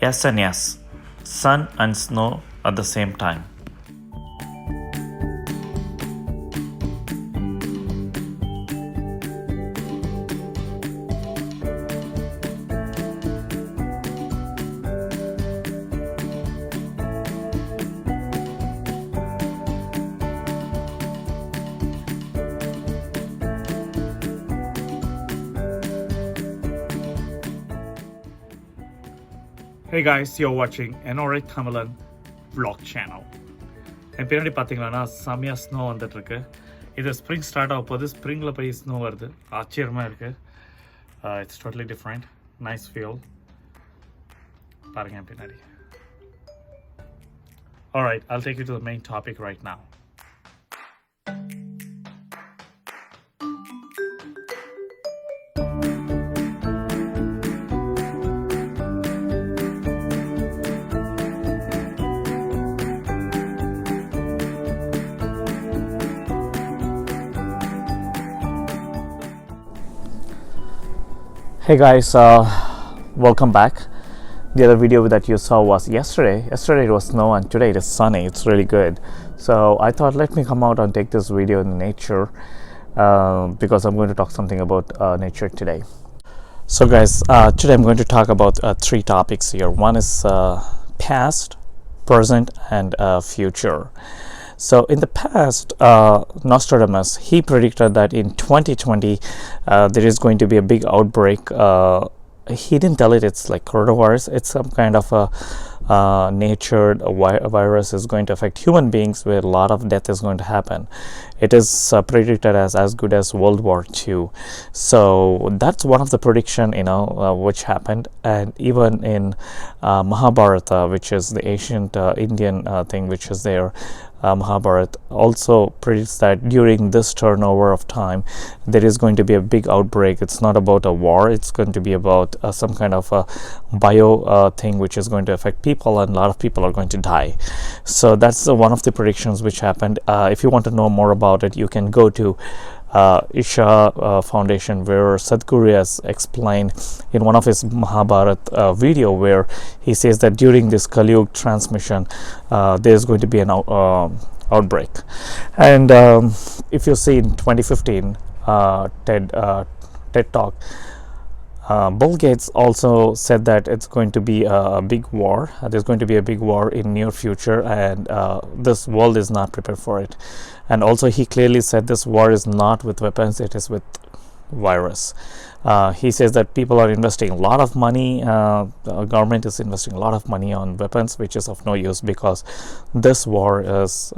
Yes and yes. Sun and snow at the same time. Hey guys, you're watching NRA Tamilan vlog channel. என் பின்னாடி பார்த்தீங்கன்னா செம்மையாக snow வந்துட்டுருக்கு. இது spring start ஆக போகுது. ஸ்ப்ரிங்கில் போய் ஸ்னோ வருது. ஆச்சரியமாக இருக்குது. It's totally different. Nice feel. பாருங்கள் என் பின்னாடி. Alright, I'll take you to the main topic right now. Hey guys, welcome back. The other video that you saw was yesterday. Yesterday it was snow and today it is sunny. It's really good. So I thought let me come out and take this video in nature because I'm going to talk something about nature today. So guys, today I'm going to talk about three topics here. One is past, present and future. So in the past, Nostradamus, he predicted that in 2020 there is going to be a big outbreak. He didn't tell it it's like coronavirus. It's some kind of a natured virus is going to affect human beings where a lot of death is going to happen. It is predicted as good as World War II. So that's one of the prediction, which happened. And even in Mahabharata, which is the ancient Indian thing which is there, Mahabharata also predicts that during this turnover of time there is going to be a big outbreak. It's not about a war, it's going to be about some kind of a bio thing which is going to affect people, and a lot of people are going to die. So that's one of the predictions which happened. If you want to know more about it, you can go to Isha Foundation, where Sadhguru has explained in one of his Mahabharata video, where he says that during this Kali Yuga transmission there is going to be an outbreak. And if you see in 2015 TED Talk, Bill Gates also said that it's going to be a big war. There's going to be a big war in near future, and this world is not prepared for it. And also he clearly said this war is not with weapons, it is with virus. He says that people are investing a lot of money, the government is investing a lot of money on weapons, which is of no use because this war is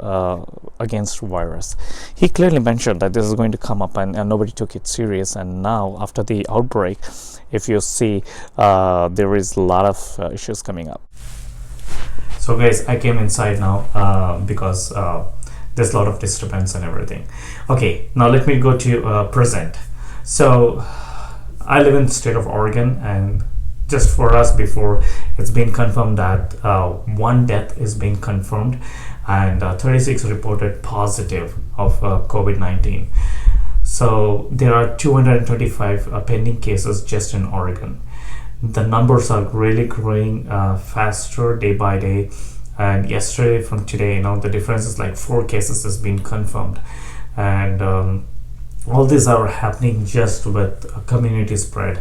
against virus. He clearly mentioned that this is going to come up, and nobody took it serious. And now after the outbreak, if you see, there is a lot of issues coming up. So guys, I came inside now because there's a lot of disturbance and everything. Okay, now let me go to present. So I live in the state of Oregon, and just for us, before it's been confirmed that one death is being confirmed, and 36 reported positive of COVID-19. So there are 225 pending cases just in Oregon. The numbers are really growing faster day by day, and yesterday from today, the difference is like 4 cases has been confirmed. And all these are happening just with community spread.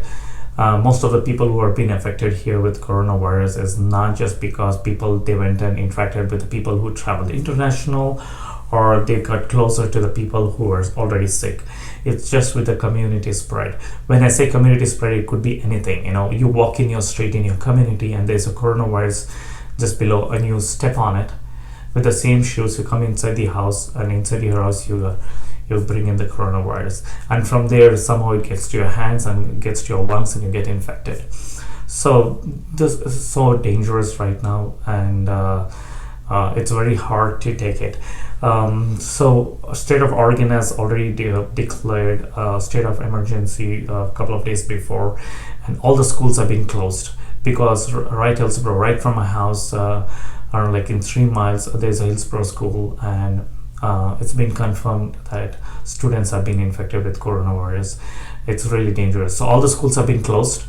Most of the people who are being affected here with coronavirus is not just because they went and interacted with the people who traveled international, or they got closer to the people who are already sick. It's just with the community spread. When I say community spread, it could be anything. You walk in your street in your community and there's a coronavirus just below, and you step on it with the same shoes. You come inside the house, and inside your house you bring in the coronavirus, and from there somehow it gets to your hands and gets to your lungs, and you get infected. So this is so dangerous right now, and it's very hard to take it. So state of Oregon has already declared a state of emergency a couple of days before, and all the schools have been closed because right Hillsborough, right from my house, are like in 3 miles there's a Hillsborough school, and it's been confirmed that students have been infected with coronavirus. It's really dangerous. So all the schools have been closed.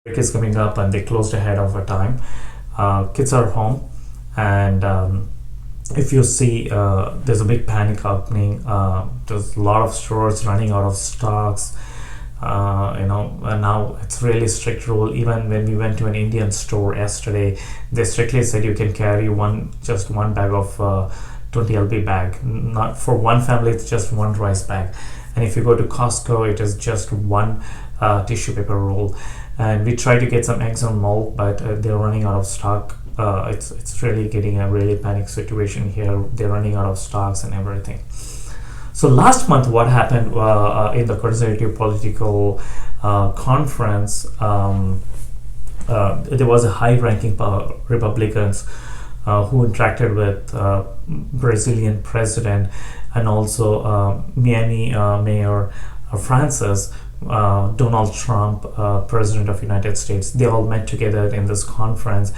break is coming up and they closed ahead of a time. Kids are home, and if you see, there's a big panic happening. There's a lot of stores running out of stocks. And now it's really strict rule. Even when we went to an Indian store yesterday, they strictly said you can carry just one bag of 20 lb bag. Not for one family, it's just one rice bag. And if you go to Costco, it is just one tissue paper roll. And we tried to get some eggs and milk, but they're running out of stock. It's really getting a really panic situation here. They're running out of stocks and everything. So last month, what happened in the conservative political conference? There was a high-ranking Republicans who interacted with Brazilian president and also Miami Mayor Francis, Donald Trump, President of United States. They all met together in this conference,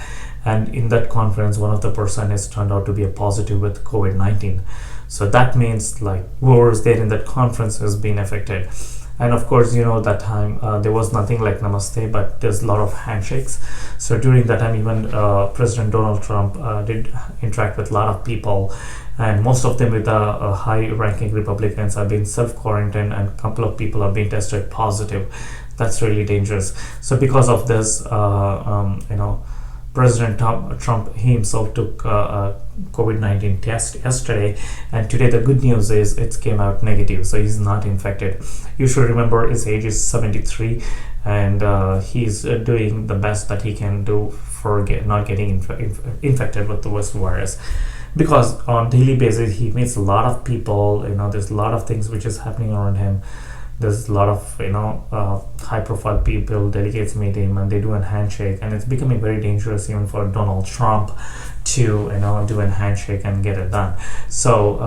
and in that conference, one of the persons turned out to be a positive with COVID-19. So that means like whoever is there in that conference has been affected. And of course, that time there was nothing like namaste, but there's a lot of handshakes. So during that time, even President Donald Trump did interact with a lot of people, and most of them with high-ranking Republicans have been self-quarantined, and a couple of people have been tested positive. That's really dangerous. So because of this, President Trump himself took a COVID-19 test yesterday, and today the good news is it came out negative, so he's not infected. You should remember his age is 73, and he's doing the best that he can do for not getting infected with the worst virus. Because on daily basis he meets a lot of people. There's a lot of things which is happening around him. There's a lot of high-profile people, delegates meet him, and they do a handshake, and it's becoming very dangerous even for Donald Trump to do a handshake and get it done. So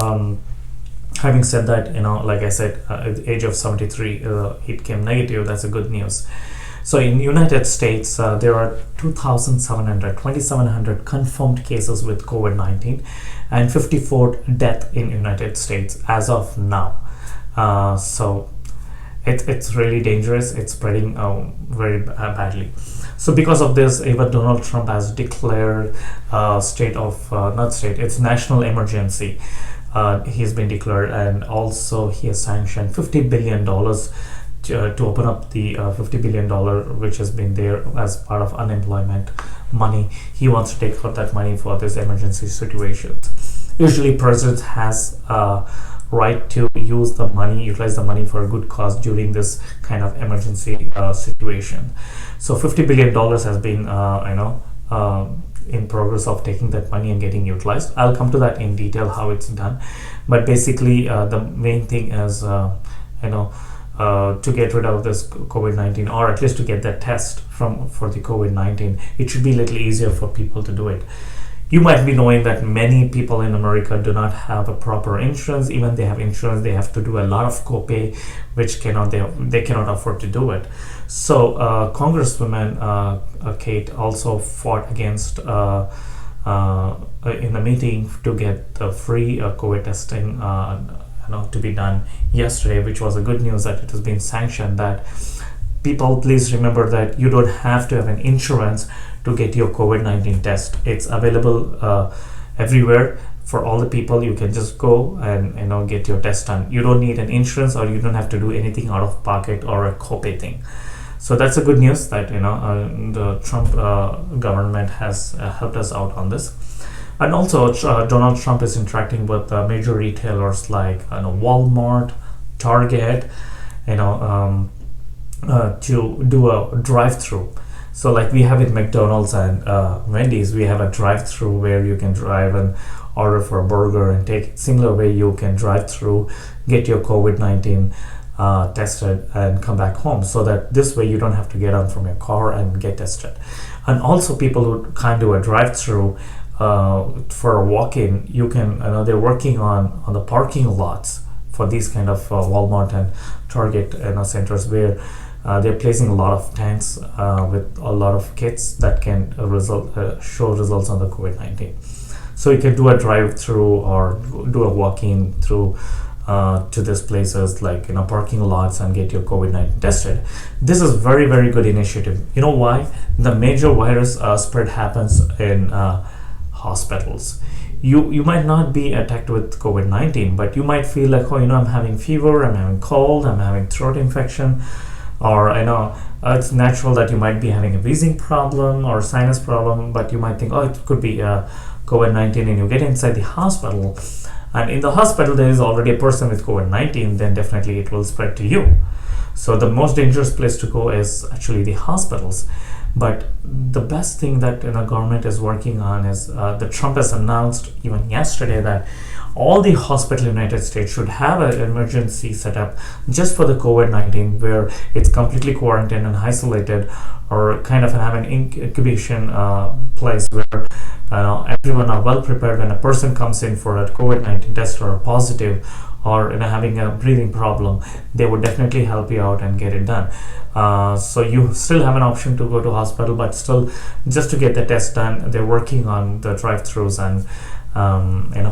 having said that, like I said, at the age of 73, it came negative. That's a good news. So in United States, there are 2,700 confirmed cases with COVID-19 and 54 deaths in United States as of now. So it's really dangerous. It's spreading very badly. So because of this, even Donald Trump has declared it's national emergency. He's been declared, and also he has sanctioned $50 billion to open up the $50 billion which has been there as part of unemployment money. He wants to take out that money for this emergency situations. Usually president has right to utilize the money for a good cause during this kind of emergency situation. So $50 billion has been in progress of taking that money and getting utilized. I'll come to that in detail how it's done, but basically the main thing is to get rid of this COVID-19, or at least to get that test for the COVID-19. It should be a little easier for people to do it. You might be knowing that many people in America do not have a proper insurance. Even they have insurance, they have to do a lot of copay, which they cannot afford to do it. So Congresswoman Kate also fought against in the meeting to get the free COVID testing to be done yesterday, which was a good news that it has been sanctioned. That people, please remember that you don't have to have an insurance to get your COVID-19 test. It's available everywhere for all the people. You can just go and get your test done. You don't need an insurance, or you don't have to do anything out of pocket or a copay thing. So that's a good news that the Trump government has helped us out on this. And also Donald Trump is interacting with major retailers like Walmart, Target, to do a drive-through. So like we have in McDonald's and Wendy's, we have a drive-through where you can drive and order for a burger and take it. Similar way you can drive through, get your COVID-19 tested and come back home, so that this way you don't have to get out from your car and get tested. And also people who can't do a drive-through for a walk-in, you can they're working on the parking lots for these kind of Walmart and Target centers, where they're placing a lot of tents with a lot of kits that can show results on the COVID-19. So you can do a drive-through or do a walk-in through to these places like parking lots and get your COVID-19 tested. This is very very good initiative. You know why? The major virus spread happens in hospitals. You might not be attacked with COVID-19, but you might feel like, oh, I'm having fever, I'm having cold, I'm having throat infection, or it's natural that you might be having a wheezing problem or sinus problem, but you might think, oh, it could be COVID-19, and you get inside the hospital, and in the hospital there is already a person with COVID-19, then definitely it will spread to you. So the most dangerous place to go is actually the hospitals. But the best thing that the government is working on is the Trump has announced even yesterday that all the hospitals in the United States should have an emergency setup just for the COVID-19, where it's completely quarantined and isolated, or kind of have an incubation place where everyone are well prepared when a person comes in for a COVID-19 test or a positive, or having a breathing problem. They would definitely help you out and get it done. So you still have an option to go to hospital, but still, just to get the test done, they're working on the drive-thrus and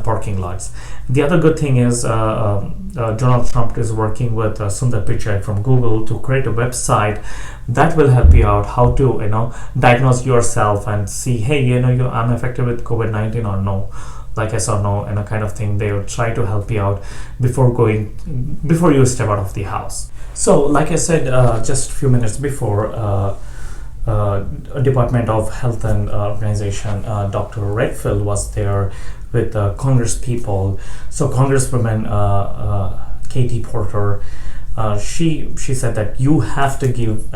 parking lots. The other good thing is Donald Trump is working with Sundar Pichai from Google to create a website that will help you out how to diagnose yourself and see, hey, I'm affected with COVID-19 or no, like yes or no, kind of thing. They will try to help you out before you step out of the house. So like I said just a few minutes before, Department of Health and Organization, Dr. Redfield was there with Congress people. So Congresswoman Katie Porter, she said that you have to give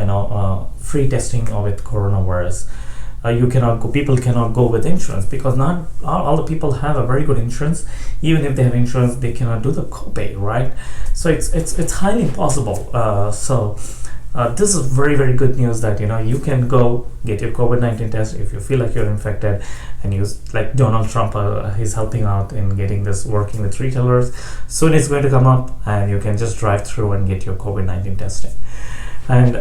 free testing with coronavirus. People cannot go with insurance, because not all the people have a very good insurance. Even if they have insurance, they cannot do the copay, right? So it's highly impossible. So this is very very good news that you can go get your COVID-19 test if you feel like you're infected, and like Donald Trump is helping out in getting this working with retailers. Soon it's going to come up, and you can just drive through and get your COVID-19 testing. And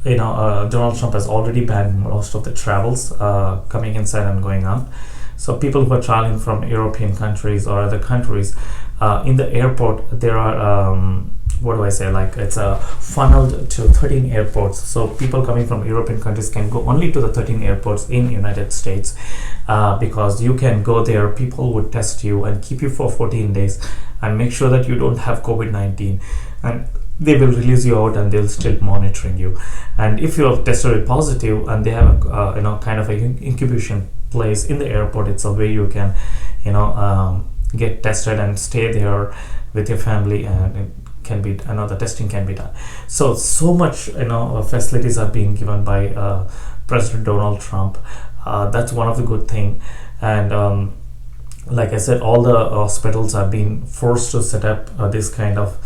Donald Trump has already banned most of the travels coming inside and going out. So people who are traveling from European countries or other countries, in the airport there are it's funneled to 13 airports. So people coming from European countries can go only to the 13 airports in United States, because you can go there, people would test you and keep you for 14 days and make sure that you don't have COVID-19, and they will release you out and they'll still monitoring you. And if you have tested positive, and they have a kind of a incubation place in the airport itself where you can get tested and stay there with your family, and it can be the testing can be done. So much facilities are being given by President Donald Trump. That's one of the good thing. And like I said, all the hospitals are being forced to set up this kind of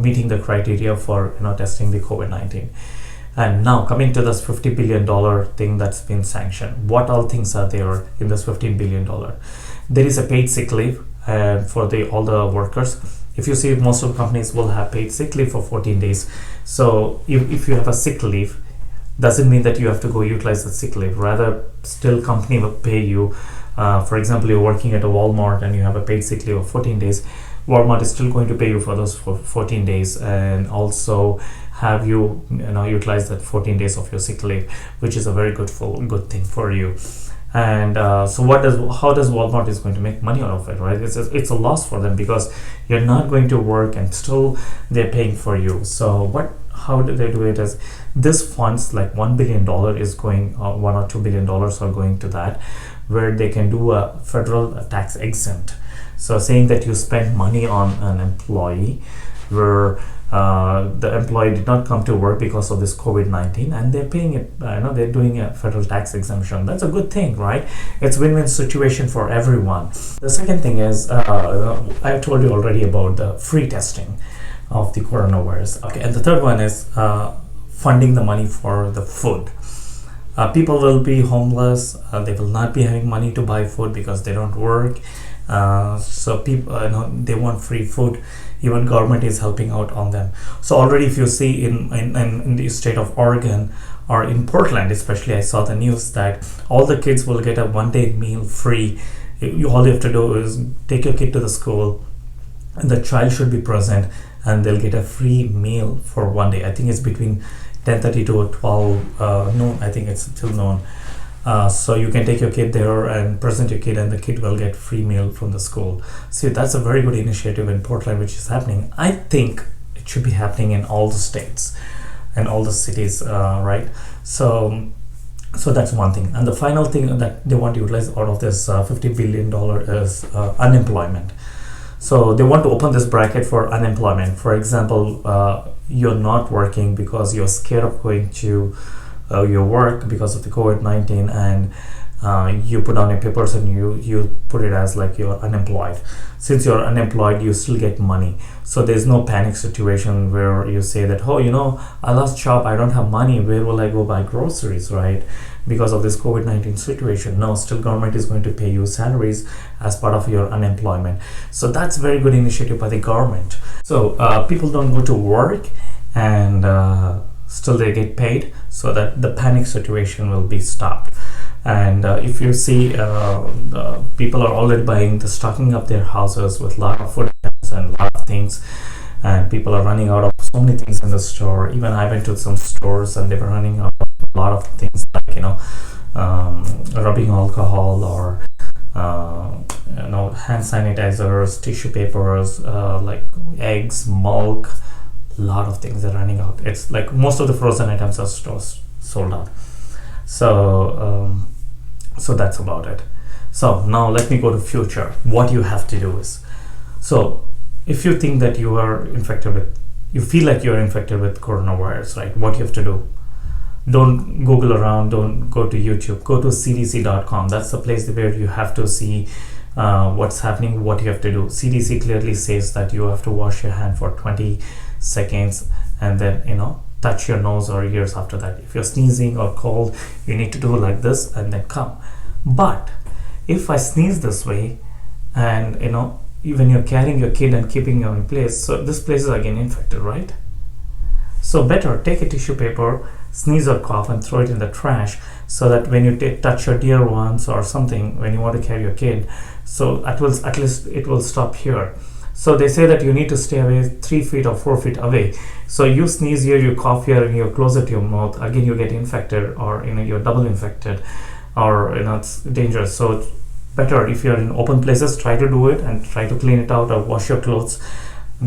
meeting the criteria for testing the COVID-19. And now coming to this $50 billion thing that's been sanctioned, what all things are there in this $15 billion? There is a paid sick leave for all the workers. If you see, most of the companies will have paid sick leave for 14 days. So if you have a sick leave, doesn't mean that you have to go utilize the sick leave. Rather, still company will pay you. For example, you're working at a Walmart and you have a paid sick leave of 14 days. Walmart is still going to pay you for those 14 days, and also have you utilize that 14 days of your sick leave, which is a very good thing for you. And so how does Walmart is going to make money out of it, right? It's a loss for them, because you're not going to work and still they're paying for you. So how do they do it? Is this funds like $1 billion is going, $1 or $2 billion are going to that, where they can do a federal tax exempt. So saying that you spend money on an employee where the employee did not come to work because of this COVID-19, and they're paying it, they're doing a federal tax exemption. That's a good thing, right? It's win-win situation for everyone. The second thing is, I told you already about the free testing of the coronavirus. Okay, and the third one is funding the money for the food. People will be homeless. They will not be having money to buy food because they don't work. So people, they want free food. Even government is helping out on them. So already, if you see in the state of Oregon or in Portland, especially, I saw the news that all the kids will get a one-day meal free all you have to do is take your kid to the school, and the child should be present, and they'll get a free meal for one day. I think it's between 10:30 to 12 noon. I think it's till noon. So you can take your kid there and present your kid, and the kid will get free meal from the school. See, that's a very good initiative in Portland, which is happening. I think it should be happening in all the states and all the cities, right? So that's one thing. And the final thing that they want to utilize out of this $50 billion is unemployment. So they want to open this bracket for unemployment. For example, you're not working because you're scared of going to your work because of the COVID-19, and you put down your papers and you put it as like you're unemployed. Since you're unemployed, you still get money. So there's no panic situation where you say that, oh, I lost job, I don't have money, where will I go buy groceries, right? Because of this COVID-19 situation. No, still government is going to pay you salaries as part of your unemployment. So that's very good initiative by the government. So people don't go to work, and still they get paid, so that the panic situation will be stopped. And if you see, people are already buying, stocking up their houses with a lot of food items and a lot of things, and people are running out of so many things in the store. Even I went to some stores and they were running out of a lot of things, like rubbing alcohol, or hand sanitizers, tissue papers, like eggs, milk. A lot of things are running out. It's like most of the frozen items are sold out. So that's about it. So now let me go to future. What you have to do is, so if you think that you feel like you're infected with coronavirus, right? What you have to do? Don't Google around. Don't go to YouTube. Go to CDC.com. That's the place where you have to see what's happening, what you have to do. CDC clearly says that you have to wash your hand for 20 seconds, and then touch your nose or ears after that. If you're sneezing or cold, you need to do like this and then come. But if I sneeze this way, and even you're carrying your kid and keeping you in place, so this place is again infected, right? So better take a tissue paper, sneeze or cough, and throw it in the trash, so that when you touch your dear ones or something, when you want to carry your kid, so at least it will stop here. So they say that you need to stay away 3 feet or 4 feet away. So you sneeze here, you cough here, and you're closer to your mouth, again you get infected, or you're double infected, or it's dangerous. So it's better if you're in open places, try to do it and try to clean it out, or wash your clothes,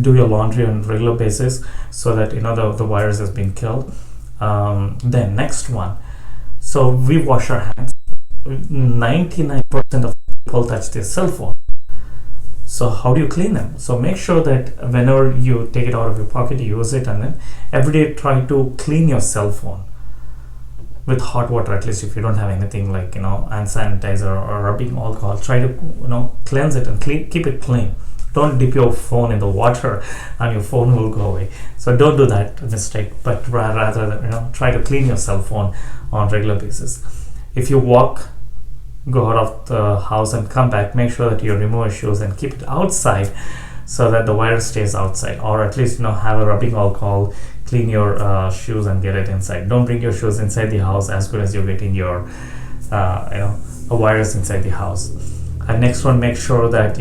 do your laundry on a regular basis, so that the virus has been killed. Then next one, so we wash our hands. 99% of people touch their cell phone. So how do you clean them? So make sure that whenever you take it out of your pocket, you use it, and then every day try to clean your cell phone with hot water. At least if you don't have anything like hand sanitizer or rubbing alcohol, try to cleanse it and keep it clean. Don't dip your phone in the water and your phone will go away. So don't do that mistake, but rather try to clean your cell phone on regular basis. If you go out of the house and come back, make sure that you remove your shoes and keep it outside, so that the virus stays outside, or at least have a rubbing alcohol, clean your shoes and get it inside. Don't bring your shoes inside the house as good as you're getting your a virus inside the house. And next one, make sure that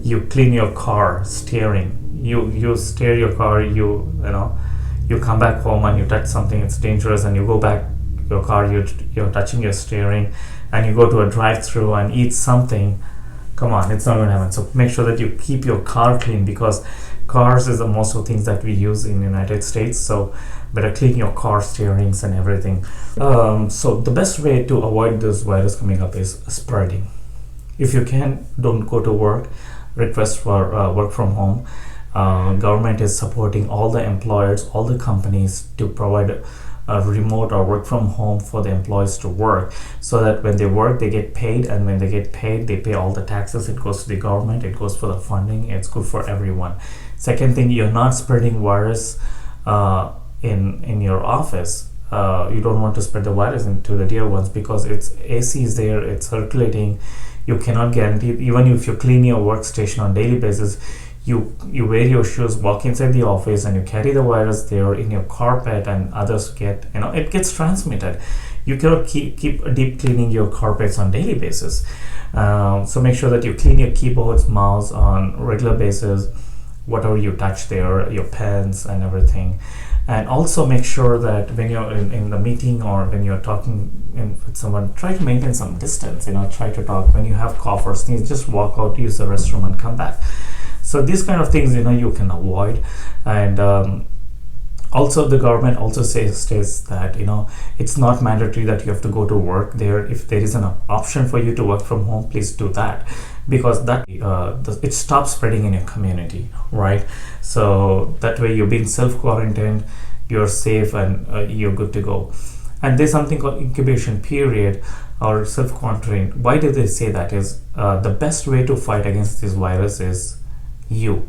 you clean your car steering. You steer your car, you come back home and you touch something, it's dangerous, and you go back your car, you're touching your steering, and you go to a drive-through and eat something. Come on, it's not going to happen. So make sure that you keep your car clean, because cars is the most of things that we use in the United States. So better clean your car steerings and everything. So the best way to avoid this virus coming up is spreading. If you can, don't go to work. Request for work from home. Government is supporting all the employers, all the companies to provide a remote or work from home for the employees to work, so that when they work they get paid, and when they get paid they pay all the taxes. It goes to the government, it goes for the funding, it's good for everyone. Second thing, you're not spreading virus in your office. You don't want to spread the virus into the dear ones, because it's AC is there, it's circulating. You cannot guarantee, even if you clean your workstation on daily basis, you wear your shoes, walk inside the office, and you carry the virus there in your carpet, and others get it gets transmitted. You cannot keep deep cleaning your carpets on daily basis. So make sure that you clean your keyboards, mouse on regular basis, whatever you touch there, your pens and everything. And also make sure that when you're in the meeting or when you're talking with someone, try to maintain some distance. Try to talk. When you have cough or sneeze, just walk out, use the restroom, and come back. So these kind of things, you can avoid. And also the government also states that it's not mandatory that you have to go to work there. If there is an option for you to work from home, please do that, because that it stops spreading in your community, right? So that way you're being self-quarantined, you're safe, and you're good to go. And there's something called incubation period or self-quarantine. Why do they say that? Is the best way to fight against this virus is your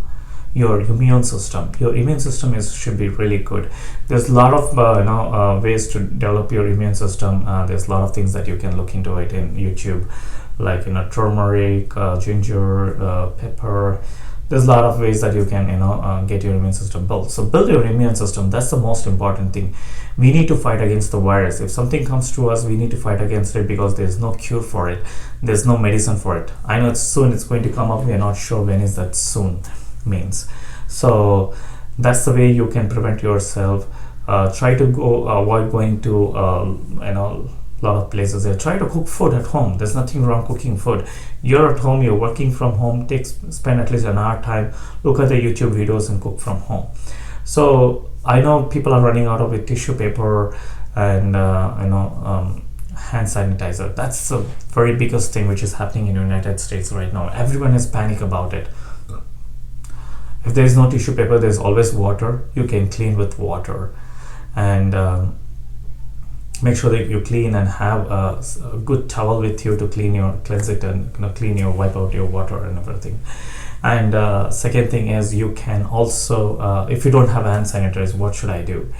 immune system. Your immune system should be really good. There's a lot of ways to develop your immune system. There's a lot of things that you can look into it in YouTube, like turmeric, ginger, pepper. There's a lot of ways that you can get your immune system built. So build your immune system. That's the most important thing. We need to fight against the virus. If something comes to us, we need to fight against it, because there's no cure for it. There's no medicine for it. I know it's going to come up. We are not sure when is that soon means. So that's the way you can prevent yourself. Try to avoid going to a lot of places there. Try to cook food at home. There's nothing wrong cooking food. You're at home, you're working from home, spend at least an hour time, look at the YouTube videos and cook from home. So I know people are running out of tissue paper and hand sanitizer. That's the very biggest thing which is happening in the United States right now. Everyone is panic about it. If there is no tissue paper, there's always water. You can clean with water, and make sure that you clean and have a good towel with you to cleanse it and wipe out your water and everything. And second thing is, you can also, if you don't have hand sanitizers, what should I do?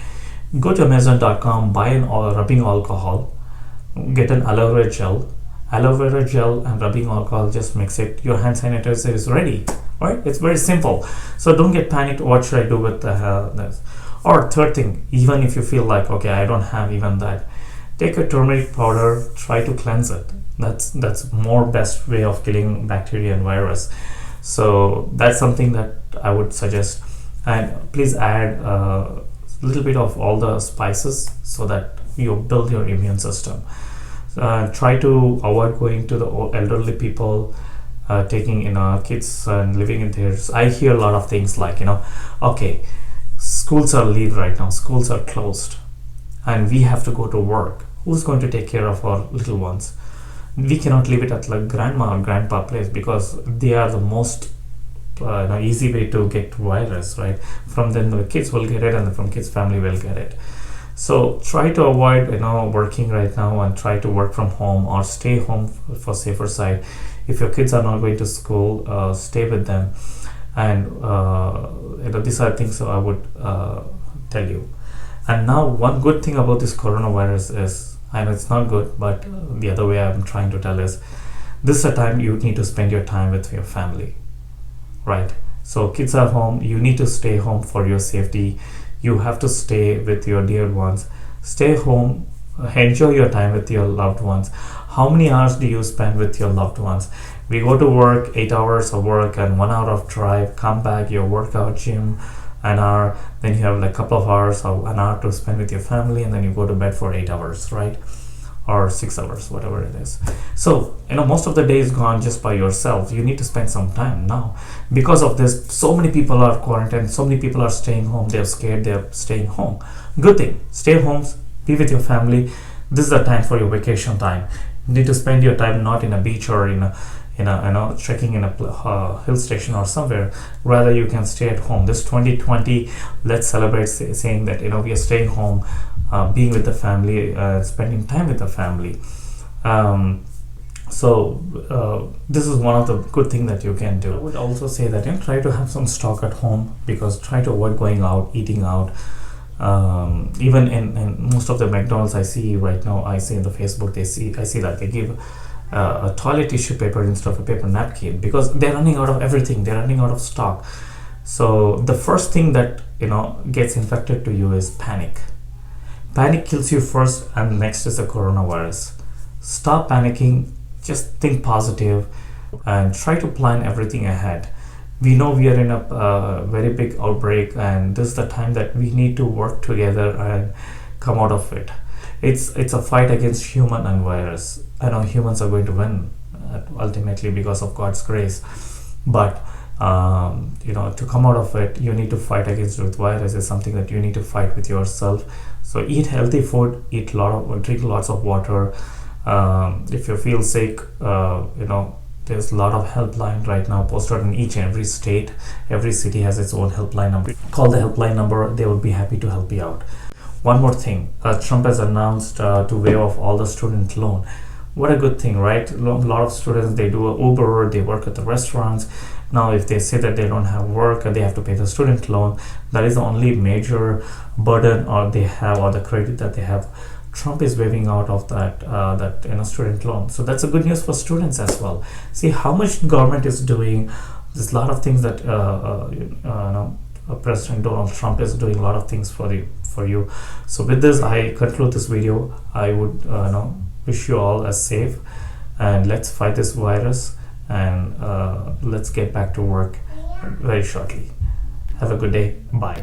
Go to Amazon.com, buy an rubbing alcohol, get an aloe vera gel and rubbing alcohol. Just mix it. Your hand sanitizer is ready. Right? It's very simple. So don't get panicked. What should I do with this? Or third thing, even if you feel like, okay, I don't have even that, take a turmeric powder, try to cleanse it. That's more best way of killing bacteria and virus. So that's something that I would suggest. And please add a little bit of all the spices so that you build your immune system. Try to avoid going to the elderly people, taking kids and living in there. I hear a lot of things like okay, schools are leave right now, schools are closed, and we have to go to work. Who's going to take care of our little ones? We cannot leave it at like grandma or grandpa place, because they are the most easy way to get virus, right? From them the kids will get it, and from kids family will get it. So try to avoid working right now, and try to work from home or stay home for safer side. If your kids are not going to school, stay with them. And these are things I would tell you. And now one good thing about this coronavirus is, I know it's not good, but the other way I'm trying to tell is, this is a time you need to spend your time with your family, right? So kids are home, you need to stay home for your safety. You have to stay with your dear ones. Stay home, enjoy your time with your loved ones. How many hours do you spend with your loved ones? We go to work, 8 hours of work and 1 hour of drive, come back, your workout, gym, an hour, then you have like a couple of hours or an hour to spend with your family, and then you go to bed for 8 hours, right? Or 6 hours, whatever it is. So most of the day is gone just by yourself. You need to spend some time now. Because of this, so many people are quarantined, so many people are staying home, they're scared, they're staying home. Good thing, stay home, be with your family. This is the time for your vacation time. You need to spend your time not in a beach or in a trekking in a hill station or somewhere. Rather, you can stay at home. This 2020, let's celebrate saying that we are staying home, being with the family, spending time with the family. So this is one of the good things that you can do. I would also say that try to have some stock at home, because try to avoid going out, eating out. Even in most of the McDonald's I see right now, I see in the Facebook, I see that they give a toilet tissue paper instead of a paper napkin, because they're running out of everything. They're running out of stock. So the first thing that gets infected to you is panic. Panic kills you first, and next is the coronavirus. Stop panicking, just think positive and try to plan everything ahead. We know we are in a very big outbreak, and this is the time that we need to work together and come out of it. It's a fight against human and virus. I know humans are going to win ultimately because of God's grace, but to come out of it, you need to fight against with virus. Is something that you need to fight with yourself. So eat healthy food, drink lots of water. If you feel sick, there's a lot of helpline right now posted in each and every state. Every city has its own helpline number. Call the helpline number, they will be happy to help you out. One more thing, Trump has announced to waive off all the student loan. What a good thing, right? A lot of students, they do Uber, they work at the restaurants. Now if they say that they don't have work and they have to pay the student loan, that is the only major burden or they have, or the credit that they have. Trump is waiving out of that student loan. So that's a good news for students as well. See how much government is doing. There's a lot of things that President Donald Trump is doing a lot of things for you. So with this, I conclude this video. I would wish you all a safe, and let's fight this virus, and let's get back to work very shortly. Have a good day. Bye.